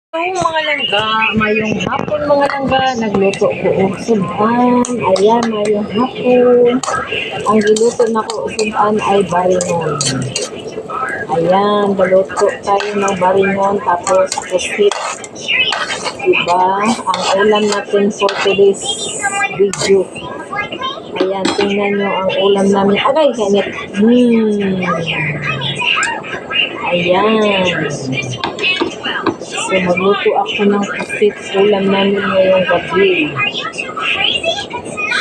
Yung mga langga, mayong hapon mga langga, nagluto ko og sudan. Ayan, mayong hapon. Ang giluto na ko og sudan ay baringon. Ayan, baluto tayo ng baringon tapos pusit. Diba? Ang ulam natin for today's video. Ayan, tingnan nyo ang ulam namin. Agay, ganit. Ayan. So, magluto ako ng pusit ulam namin ngayong gabi.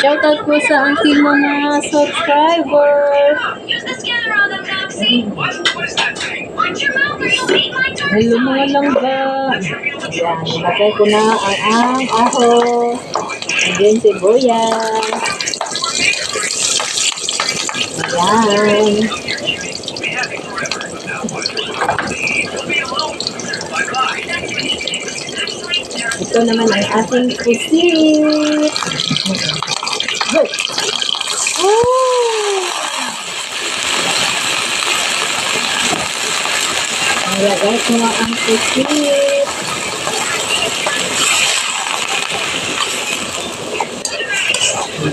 Shoutout po sa aking mga subscriber. Hello mga langga. Ayan, ilagay ko na ang aho. And then sibuyas. Ayan. Ito naman ang ating pusit. Good. Nilagay ko na ang pusit.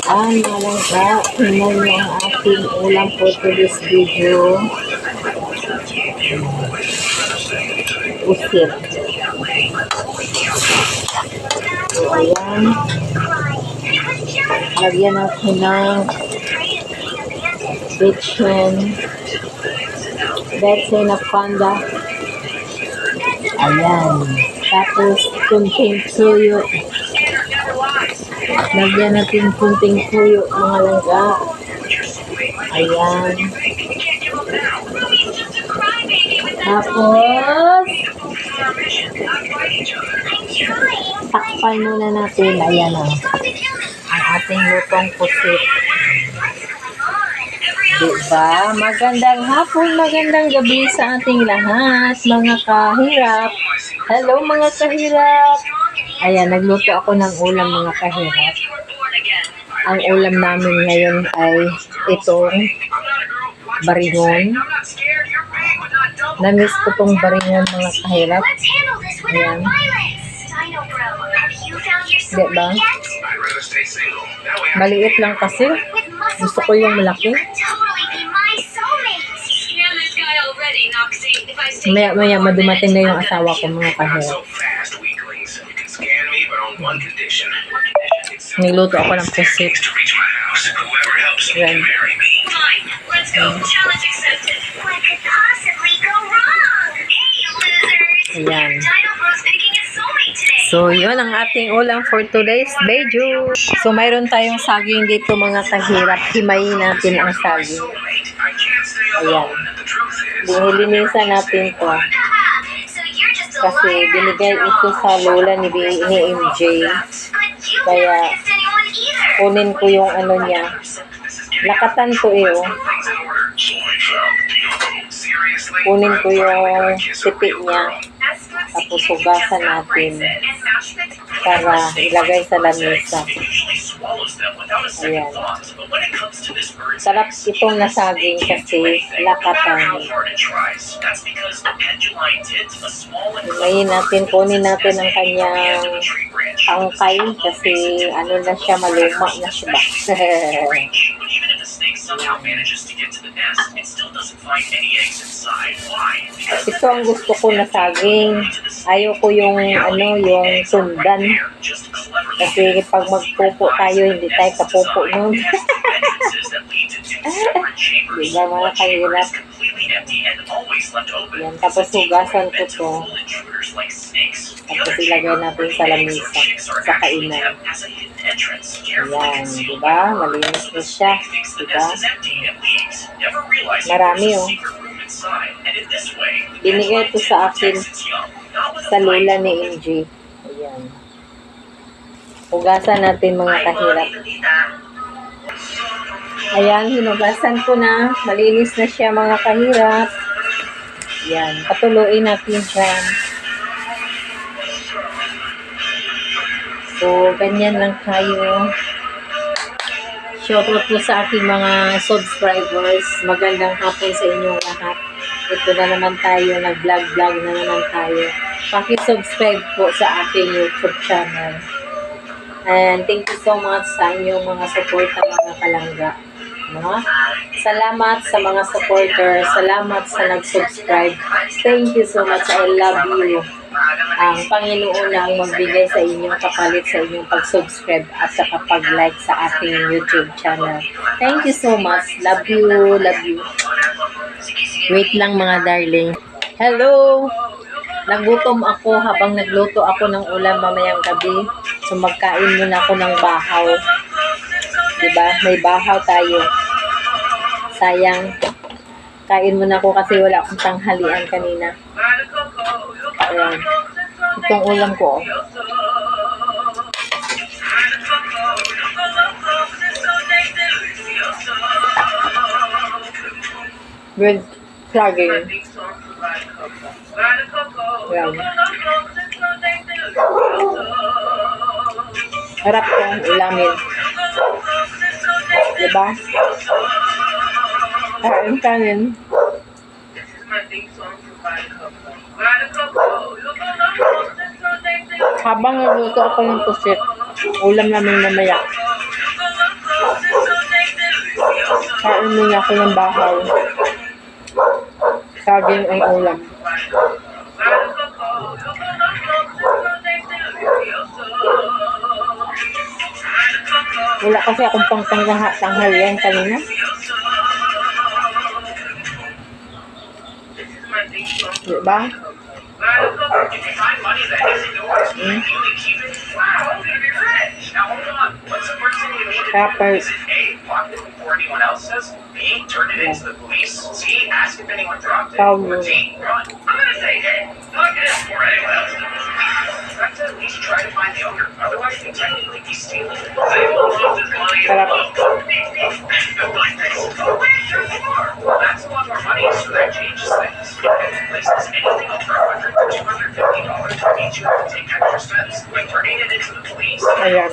Ayan, malangga. Tingnan mo ang ating ulam for today's video. Pusit. So, ayan. Lagyan ako ng bitchin. Betsin na panda. Ayan. Tapos, kunting suyo. Lagyan natin kunting suyo, mga langga. Ayan. Tapos, takpan muna natin. Ayan na. Ang ating lutong pusit. Diba? Magandang hapon, magandang gabi sa ating lahat, mga kahirap. Hello, mga kahirap. Ayan, nagluto ako ng ulam, mga kahirap. Ang ulam namin ngayon ay itong baringon. Namiss ko tong baringon, mga kahirap. Ayan. Diba? Maliit lang kasi. Gusto ko yung malaki. Maya madumating na yung asawa ko, mga kahirap. Nagluto ako ng pusit. Ayan. Ayan. So, yun ang ating ulam for today's video. So, mayroon tayong saging dito, mga kahirap. Himayin natin ang saging. Ayan. Dinilinisan natin to. Kasi binigay ito sa lola ni MJ. Kaya, kunin ko yung ano niya. Lakatan ko oh. Kunin ko yung sipi niya. Tapos hugasan natin para ilagay sa lamesa. Ayan. Sarap itong nasaging kasi lakatan. Himayin natin, kunin natin ang kanyang tangkay kasi ano na siya, maluma na siya ba. Ito ang gusto ko na saging. Ayoko yung yung sundan. Kasi pag magpupo tayo, hindi tayo kapupo nun. Diba, mga kahirap? Yan, tapos hugasan ko to. Tapos ilagay natin sa lamisa, sa kainan. Ayan, diba? Malinis na siya. Diba? Marami Binigay ito sa akin sa lola ni MJ. Ayan. Hugasan natin, mga kahirap. Ayan, hinugasan ko na. Malinis na siya, mga kahirap. Ayan, patuloyin natin siya. So, ganyan lang tayo. Shoutout po sa aking mga subscribers. Magandang hapon sa inyong lahat. Ito na naman tayo, nag-vlog na naman tayo. Paki-subscribe po sa aking YouTube channel. And thank you so much sa inyong mga suporta mga kalangga. No? Salamat sa mga supporters. Salamat sa nag-subscribe. Thank you so much. I love you. Ang Panginoon na ang magbigay sa inyong kapalit sa inyong pag-subscribe at sa kapag-like sa aking YouTube channel. Thank you so much. Love you. Love you. Wait lang mga darling. Hello! Nagutom ako habang nagluto ako ng ulam mamayang gabi. So magkain muna ako ng bahaw. Diba? May bahaw tayo. Sayang. Kain muna ako kasi wala akong tanghalian kanina. Ayan. Itong ulam ko. With saging. Ayan. Harap kong ulamin. Diba? Kanin. Habang nagluto ako ng pusit, ulam namin mamaya. Kain muna ako ng bahaw. Saging ang ulam. Wala kasi akong tanghalian kanina. Diba? Peppers. Powder. Sarap. Ayan.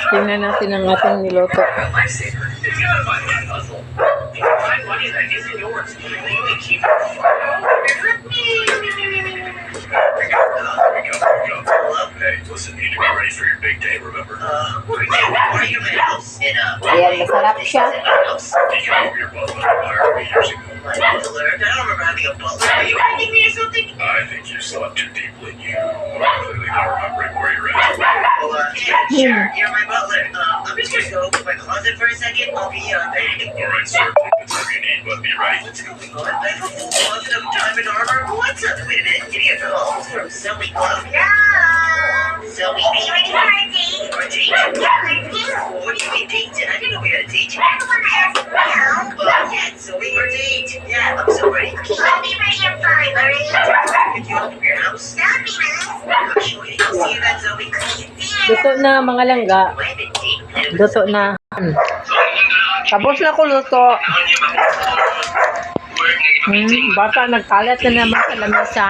Tingnan natin ang ating niloto. Ayan, masarap siya. I think you slept too deeply. You clearly not remembering where you're at. Sure, you're my butler. I'm just gonna go open my closet for a second. I'll be back. Alright, sir. Take the time you need, but be right. What's going on? I have a full closet of diamond armor. What's up? Wait a minute. Did you get the calls from Zoe Glove? No. Zoe, are you ready for a date? For a date? Yeah, let's go. What do you mean date? I didn't know we had a date. I'm the one that asked me out. Yeah, Zoe, our date. Yeah, I'm so ready. Okay, I'll be ready in 5, alright? Pick you up from your house. That'd be nice. I'm sure we can see you then, Zoe. Luto na mga langga. Luto na. Tapos na ko luto. Bata nagkalat na naman sa lamesa.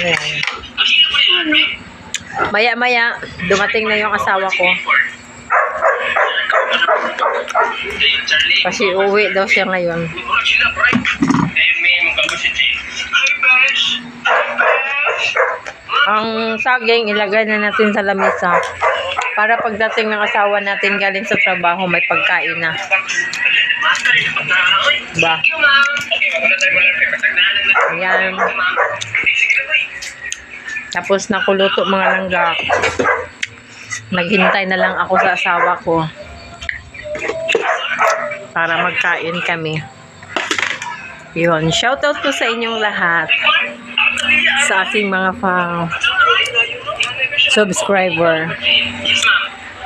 Ayan. Maya-maya, dumating na yung asawa ko. Kasi uwi daw siya ngayon. Ang saging, ilagay na natin sa lamesa. Para pagdating ng asawa natin galing sa trabaho, may pagkain na. Ba? Ayan. Tapos nakuluto mga langga. Naghintay na lang ako sa asawa ko. Para magkain kami. Yun. Shoutout po sa inyong lahat. Sa aking mga subscriber.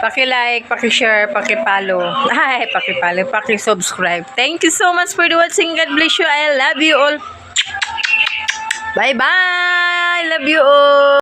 Paki-like, paki-share, paki-follow. Ay, paki-follow, paki-subscribe. Thank you so much for watching. God bless you. I love you all. Bye-bye. Love you all.